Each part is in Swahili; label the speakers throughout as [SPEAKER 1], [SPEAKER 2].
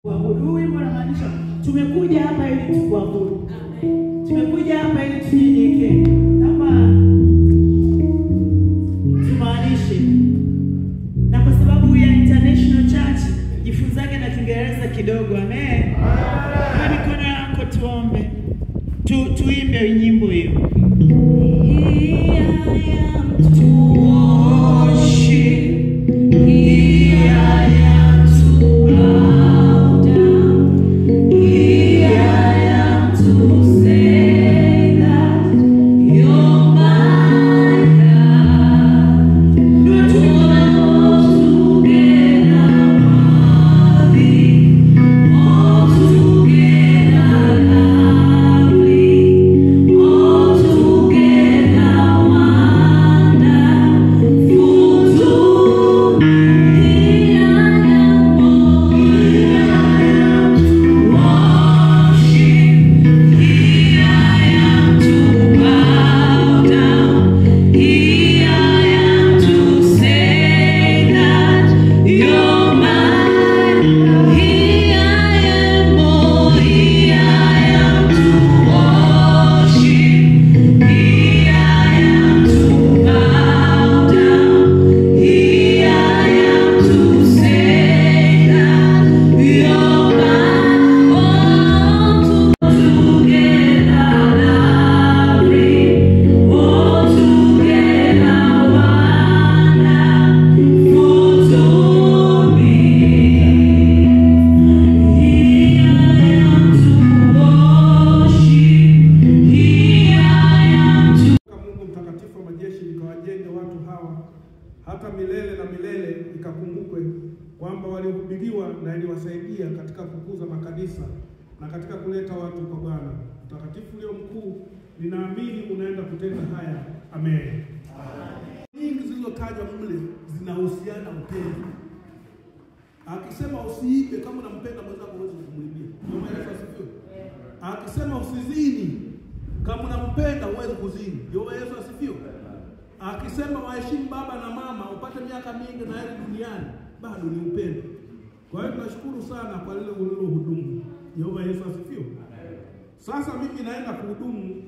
[SPEAKER 1] Kuabudu wimbo unamaanisha tumekuja hapa ili tuabudu. Tumekuja hapa ili tunyenyekee. Kama tumaanishe. Na kwa sababu ya International Church, jifunzage na Kiingereza kidogo. Amen. Kwa mikono yako tuombe. Tuimbe nyimbo hiyo.
[SPEAKER 2] hata milele na milele ikakumbukwe kwamba walihubiriwa na iliwasaidia katika kukuza makanisa na katika kuleta watu kwa Bwana. Mtakatifu leo mkuu, ninaamini unaenda kutenda haya. Amen. Nyingi zilizotajwa mle zinahusiana upendo. Akisema usiibe, kama unampenda mwenzako huwezi kumwibia. Ndio Yesu asifiwe. Akisema usizini, kama unampenda huwezi kuzini. Ndio Yesu asifiwe. Akisema waheshimu baba na mama upate miaka mingi na heri duniani, bado ni upendo. Kwa hiyo tunashukuru sana kwa lile ulilohudumu. Ndio Yesu asifiwe. Sasa mimi naenda kuhudumu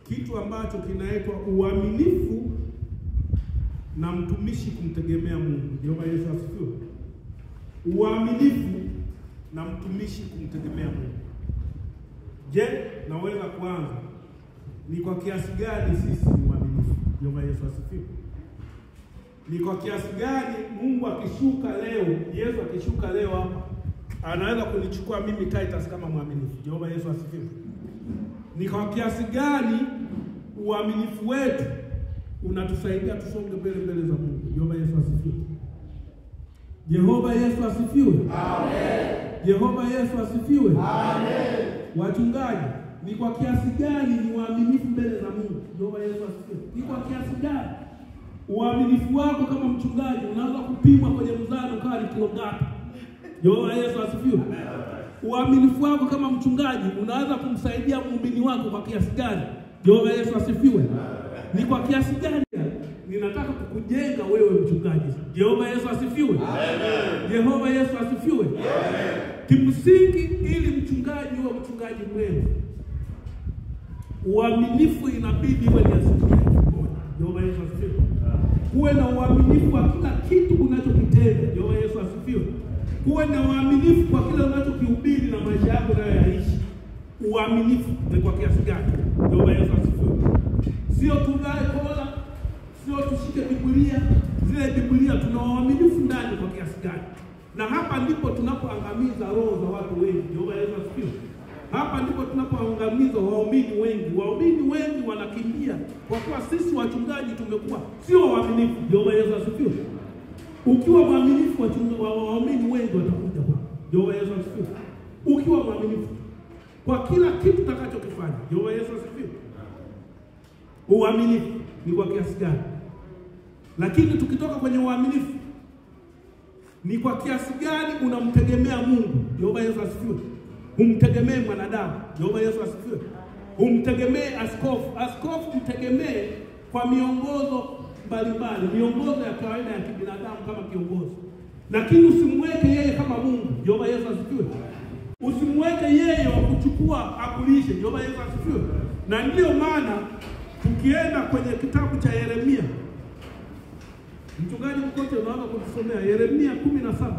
[SPEAKER 2] kitu ambacho kinaitwa uaminifu na mtumishi kumtegemea Mungu. Ndio Yesu asifiwe. Uaminifu na mtumishi kumtegemea Mungu. Je, naweza kuanza ni kwa kiasi gani sisi ni waaminifu? Ndio Yesu asifiwe. Ni kwa kiasi gani Mungu akishuka leo, Yesu akishuka leo hapa, anaweza kunichukua mimi Titus kama mwaminifu? Ndio Yesu asifiwe. Ni kwa kiasi gani uaminifu wetu unatusaidia tusonge mbele za Mungu? Ndio Yesu asifiwe. Jehova Yesu asifiwe. Amen. Jehova Yesu asifiwe. Amen. Wachungaji, ni kwa kiasi gani ni waaminifu mbele za Mungu? Jehova Yesu asifiwe. Ni kwa kiasi gani uaminifu wako kama mchungaji unaweza kupimwa kwenye mzani ukawa ni kilo ngapi? Jehova Yesu asifiwe. Uaminifu wako kama mchungaji unaweza kumsaidia muumini wako kwa kiasi gani? Jehova Yesu asifiwe. Ni kwa kiasi gani ninataka kukujenga wewe mchungaji? Jehova Yesu asifiwe. Amen. Jehova Yesu asifiwe. Amen. Kimsingi ili mchungaji uwe mchungaji mwema, uaminifu inabidi uwe ni asilimia moja. Jehova Yesu asifiwe. Kuwe na uaminifu kwa kila kitu unachokitenda. Jehova Yesu asifiwe. Kuwe na uaminifu kwa kila unachokihubiri na maisha yako unayoyaishi. Uaminifu ni kwa kiasi gani? Jehova Yesu asifiwe. Sio tugae kola, sio tushike Biblia, zile Biblia tuna uaminifu ndani kwa kiasi gani? Na hapa ndipo tunapoangamiza roho za watu wengi. Jehova Yesu asifiwe. Hapa ndipo tunapoangamiza waumini wengi. Waumini wengi wanakimbia kwa kuwa sisi wachungaji tumekuwa sio waaminifu. Jehova Yesu asifiwe. Ukiwa mwaminifu waumini wengi watakuja kwako. Jehova Yesu asifiwe. Ukiwa mwaminifu kwa kila kitu utakachokifanya. Jehova Yesu asifiwe. Uaminifu ni kwa kiasi gani? Lakini tukitoka kwenye uaminifu, ni kwa kiasi gani unamtegemea Mungu? Jehova Yesu asifiwe. Umtegemee mwanadamu. Jehova Yesu asifiwe. Umtegemee askofu. Askofu mtegemee kwa miongozo mbalimbali, miongozo ya kawaida ya kibinadamu kama kiongozi. Lakini usimweke yeye kama Mungu. Jehova Yesu asifiwe. usimweke yeye wa kuchukua akulishe. Jehova Yesu asifiwe. Na ndio maana tukienda kwenye kitabu cha Yeremia, mchungaji Mkote unaanza kutusomea Yeremia 17.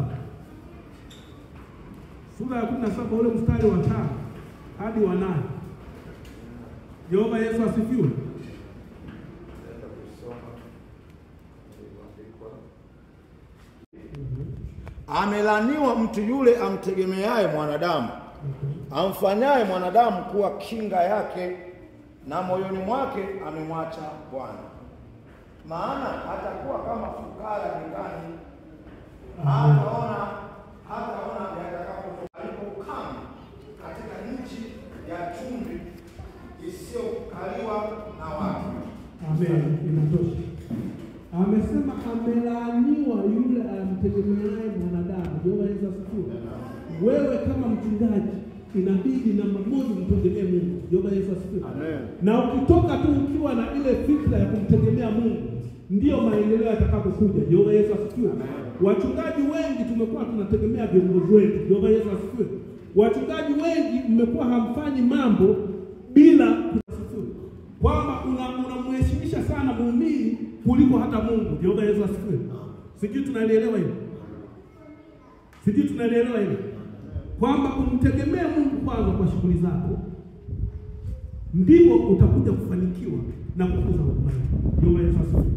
[SPEAKER 2] Sura ya 17 ule mstari wa 5 hadi wa 8. Jehova Yesu asifiwe.
[SPEAKER 3] Amelaniwa mtu yule amtegemeaye mwanadamu, amfanyaye mwanadamu kuwa kinga yake, na moyoni mwake amemwacha Bwana. Maana atakuwa kama fukara nyikani, hataona yatakapotoka alipokama katika nchi ya chumvi isiyokaliwa na watu.
[SPEAKER 2] Amen. Inatosha. Amesema amelaaniwa yule amtegemeaye mwanadamu. Jehova Yesu asifiwe. Wewe kama mchungaji inabidi namba moja mtegemee Mungu. Jehova Yesu asifiwe.
[SPEAKER 3] Amen.
[SPEAKER 2] Na ukitoka tu ukiwa na ile fikra ya kumtegemea Mungu, ndio maendeleo yatakapokuja. Jehova Yesu asifiwe. Wachungaji wengi tumekuwa tunategemea viongozi wetu. Jehova Yesu asifiwe. Wachungaji wengi mmekuwa hamfanyi mambo bila kusifiwa, kwamba unamheshimisha sana muumini kuliko hata Mungu. Jehova Yesu asifiwe. Sijui tunalielewa hilo? Sijui tunalielewa hilo? Kwamba kumtegemea Mungu kwanza kwa shughuli zako, ndipo utakuja kufanikiwa na kukuza huduma yako. Jehova Yesu asifiwe.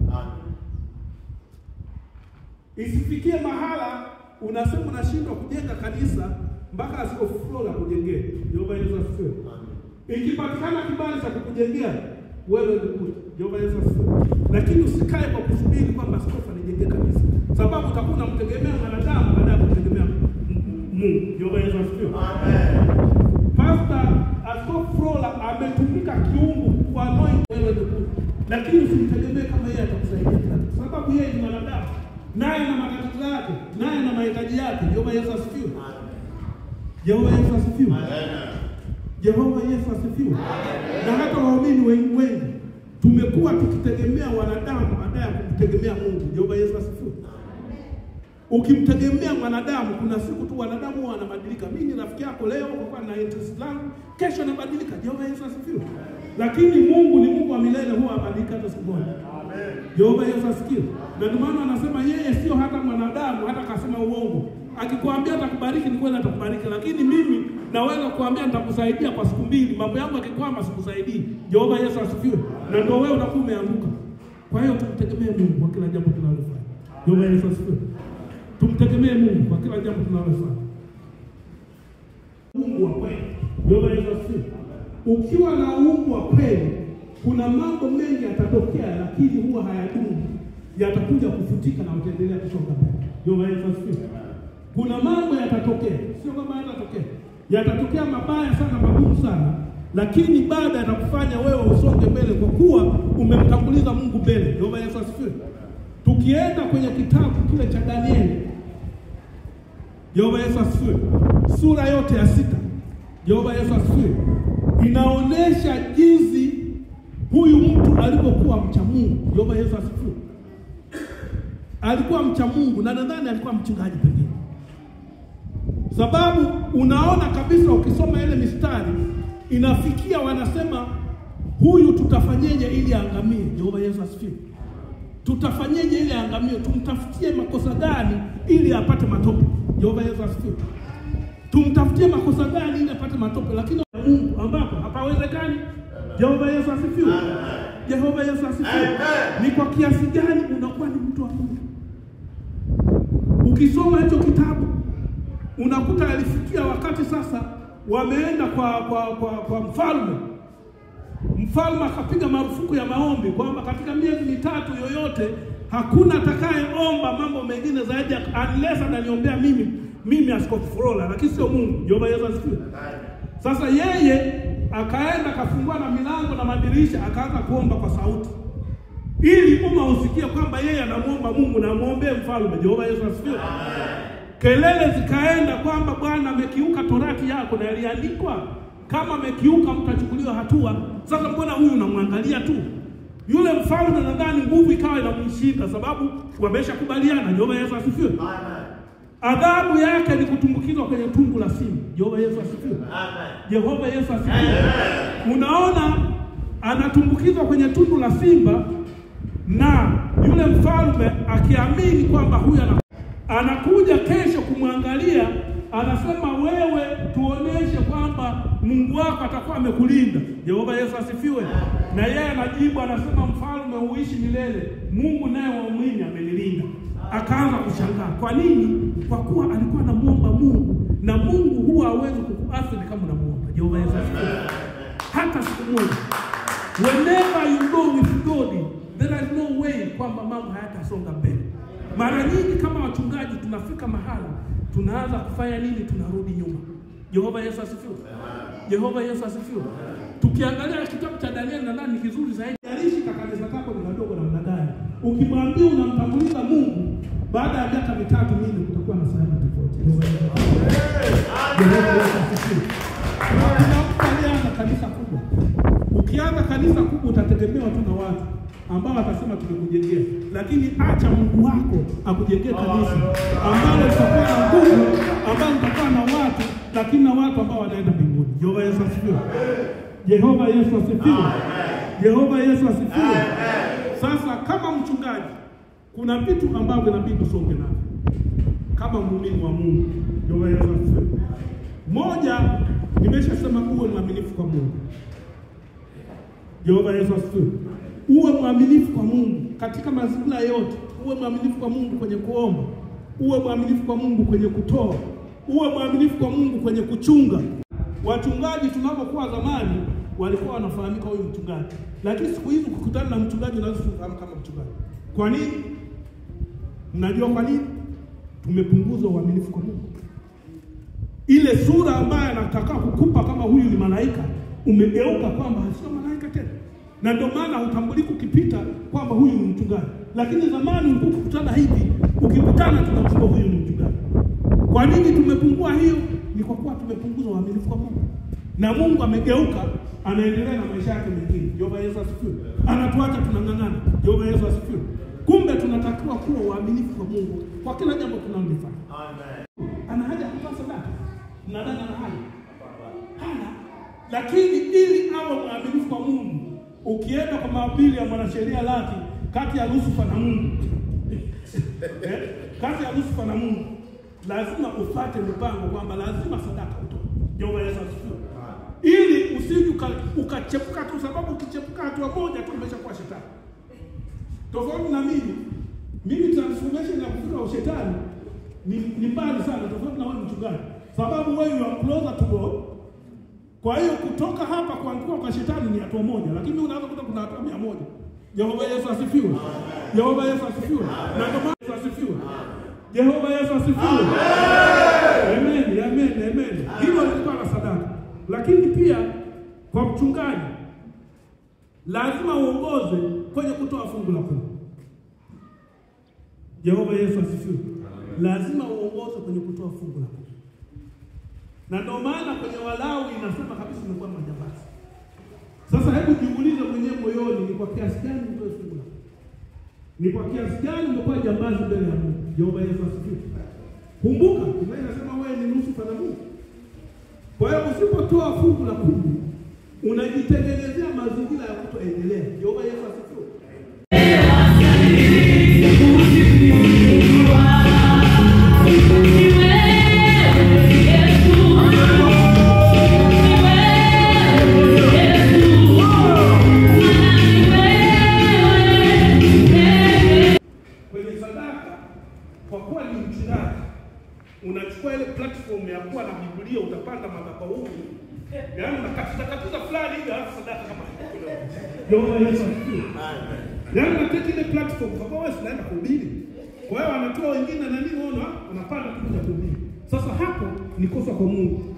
[SPEAKER 2] Isifikie mahala unasema unashindwa kujenga kanisa mpaka askofu Flora kujengea. Jehova Yesu asifiwe. Ikipatikana kibali cha kukujengea, wewe ndio. Jehova Yesu asifiwe. Lakini usikae kwa kusubiri kwamba askofu anijengee kanisa, sababu utakuwa unamtegemea mwanadamu baada ya kutegemea Mungu. Jehova Yesu asifiwe. Amen. Pastor Askofu Flora ametumika kiungu kwa anointing wewe ndio. Lakini usimtegemee kama yeye atakusaidia, sababu yeye ni mwanadamu, naye na matatizo yake, naye na mahitaji yake. Jehova Yesu asifiwe. Jehova Yesu asifiwe. Jehova Yesu asifiwe. Na hata waumini wengi tumekuwa tukitegemea wanadamu baada ya kumtegemea Mungu. Jehova Yesu asifiwe. Ukimtegemea mwanadamu, kuna siku tu wanadamu wanabadilika. Mimi ni rafiki yako leo kwa na interest langu, kesho anabadilika. Jehova Yesu asifiwe. Lakini Mungu ni Mungu wa milele, huwa habadilika hata siku moja. Amen. Jehova Yesu asifiwe. Na ndio maana anasema yeye sio hata mwanadamu hata kasema uongo. Akikwambia atakubariki ni kweli atakubariki, lakini mimi naweza kuambia nitakusaidia kwa siku 2, mambo yangu yakikwama sikusaidii. Jehova Yesu asifiwe. Na ndio wewe unakuwa umeanguka. Kwa hiyo tumtegemee Mungu kwa kila jambo tunalofanya. Jehova Yesu asifiwe. Tumtegemee Mungu kwa kila jambo tunalofanya. Mungu wa kweli. Jehova Yesu asifiwe. Ukiwa na Mungu wa kweli, kuna mambo mengi yatatokea, lakini huwa hayadumu. Yatakuja kufutika na utaendelea kusonga mbele. Jehova Yesu asifiwe. Kuna mambo yatatokea, sio kama yatatokea. Yatatokea mabaya sana, magumu sana, lakini baada yatakufanya wewe usonge mbele kwa kuwa umemtanguliza Mungu mbele. Jehova Yesu asifiwe. Tukienda kwenye kitabu kile cha Danieli, Jehova Yesu asifiwe, sura yote ya 6, Jehova Yesu asifiwe, inaonesha jinsi huyu mtu alipokuwa mcha Mungu. Jehova Yesu asifiwe. Alikuwa mcha Mungu, na nadhani alikuwa mchungaji pekee. Sababu unaona kabisa ukisoma ile mistari inafikia wanasema huyu tutafanyeje ili aangamie. Jehova Yesu asifiwe. Tutafanyeje ili aangamie? Tumtafutie makosa gani ili apate matope? Jehova Yesu asifiwe. Tumtafutie makosa gani ili apate matope? Lakini Mungu ambapo hapawezekani. Jehova Yesu asifiwe. Jehova Yesu asifiwe. Ni kwa kiasi gani unakuwa ni mtu wa Mungu? Ukisoma hicho kitabu unakuta alifikia wakati sasa wameenda kwa mfalme. Mfalme akapiga marufuku ya maombi kwamba katika miezi 3 yoyote hakuna atakayeomba mambo mengine zaidi unless ananiombea mimi Askofu Flora, lakini sio Mungu. Jehova Yesu asifiwe. Sasa yeye akaenda kafungua na milango na madirisha akaanza kuomba kwa sauti, ili umma usikie kwamba yeye anamuomba Mungu na muombe mfalme. Jehova Yesu asifiwe. Kelele zikaenda kwamba Bwana amekiuka torati yako na iliandikwa kama amekiuka mtachukuliwa hatua. Sasa mbona huyu unamwangalia tu? Yule mfalme nadhani nguvu ikawa inamshinda sababu wameshakubaliana. Jehova Yesu asifiwe. adhabu yake ni kutumbukizwa kwenye tundu la simba. Jehova Yesu asifiwe. Jehova Yesu asifiwe. Unaona, anatumbukizwa kwenye tundu la simba, na yule mfalme akiamini kwamba huyu anakuja kesho kumwangalia, anasema wewe tuoneshe kwamba Mungu wako atakuwa amekulinda. Jehova Yesu asifiwe. Na yeye anajibu anasema, mfalme huishi milele, Mungu naye waumini amenilinda. Akaanza kushangaa. Kwa nini? Kwa kuwa alikuwa anamuomba Mungu, na Mungu huwa hawezi kukuathiri kama unamuomba. Jehova Yesu asifiwe. Hata siku moja. Whenever you go with God, there is no way kwamba mambo hayatasonga mbele. Mara nyingi kama wachungaji tunafika mahala tunaanza kufanya nini? Tunarudi nyuma. Jehova Yesu asifiwe. Jehova Yesu asifiwe. Tukiangalia kitabu cha Danieli, na ni kizuri zaidi. Jarishi kanisa kako ni kadogo namna gani? Ukimwambia unamtanguliza Mungu, baada ya miaka 3 mingi kutakuwa na sababu tofauti. Jehova Yesu asifiwe. Unapoanza kanisa kubwa, ukianza kanisa kubwa utategemewa tu na watu ambao watasema tumekujengea, lakini acha Mungu wako akujengee kanisa ambalo litakuwa na nguvu, ambalo litakuwa na watu, lakini na watu ambao wanaenda mbinguni. Jehova Yesu asifiwe. Jehova Yesu asifiwe. Jehova Yesu asifiwe. Sasa kama mchungaji, kuna vitu ambavyo inabidi usonge navyo kama muumini wa Mungu. Jehova Yesu asifiwe. Moja, nimeshasema uwe mwaminifu kwa Mungu. Jehova Yesu asifiwe. Uwe mwaminifu kwa Mungu katika mazingira yote. Uwe mwaminifu kwa Mungu kwenye kuomba. Uwe mwaminifu kwa Mungu kwenye kutoa. Uwe mwaminifu kwa Mungu kwenye kuchunga. Wachungaji tunapokuwa zamani walikuwa wanafahamika huyu mchungaji, lakini siku hizi ukikutana na mchungaji unaweza kufahamu kama mchungaji. Kwa nini? Mnajua kwa nini? Tumepunguza uaminifu kwa Mungu. Ile sura ambayo anataka kukupa kama huyu ni malaika, umegeuka kwamba sio malaika tena. Na ndio maana hutambuliki ukipita kwamba huyu ni mchungaji. Lakini zamani ulikuwa ukikutana hivi, ukikutana tunamjua huyu ni mchungaji. Kwa nini tumepungua hiyo? Ni kwa kuwa tumepunguza uaminifu kwa Mungu. Na Mungu amegeuka, anaendelea na maisha yake mengine. Jehova Yesu asifiwe. Anatuacha tunang'ang'ana. Jehova Yesu asifiwe. Kumbe tunatakiwa kuwa waaminifu kwa Mungu kwa kila jambo tunalofanya. Amen. Ana haja kutoa sadaka. Mnadhani ana haja? Hana. Lakini ili awe mwaminifu kwa Mungu, ukienda kwa mahubiri ya mwanasheria laki kati ya Lucifer na Mungu, kati ya Lucifer na Mungu, lazima ufuate mpango kwamba lazima sadaka utoe. Jehova Yesu asifiwe. Ili usije ukachepuka tu, sababu ukichepuka hatua moja tu umeshakuwa shetani. Tofauti na mimi transformation ya kufika ushetani ni mbali sana, tofauti na wewe mchungaji. Sababu wewe you are closer to God. Kwa hiyo kutoka hapa kuanguka kwa shetani ni hatua moja, lakini unaweza kuta kuna hatua 100. Jehova Yesu asifiwe. Jehova Yesu asifiwe. Na ndio maana Yesu asifiwe. Jehova Yesu asifiwe. Amen. Amen. Amen. Hilo lilikuwa la sadaka. Lakini pia kwa mchungaji lazima uongoze kwenye kutoa fungu la 10. Jehova Yesu asifiwe. Lazima uongoze kwenye kutoa fungu la 10. Na ndio maana kwenye Walawi inasema kabisa umekuwa majambazi. Sasa hebu jiulize mwenyewe moyoni, ni kwa kiasi gani mtoe fungu la 10? Ni kwa kiasi gani umekuwa jambazi mbele ya Mungu? Jehova Yesu asifiwe. Kumbuka, Biblia inasema wewe ni nusu na Mungu. Kwa hiyo usipotoa fungu la 10, unajitengenezea mazingira ya kutoendelea. Jehova Yesu asifiwe. Kwenye sadaka, kwa kuwa ni mchungaji, unachukua ile platform ya kuwa na Biblia, utapanda madhabahu. Yaani unakatiza fulani hivi alafu sadaka kama hiyo. Jehova Yesu asifiwe. Amen. Yaani unataka ile platform kwa sababu wewe unaenda kuhubiri. Kwa hiyo wanatoa wengine na nini, unaona unapanda kuja kuhubiri. Sasa hapo ni kosa kwa Mungu.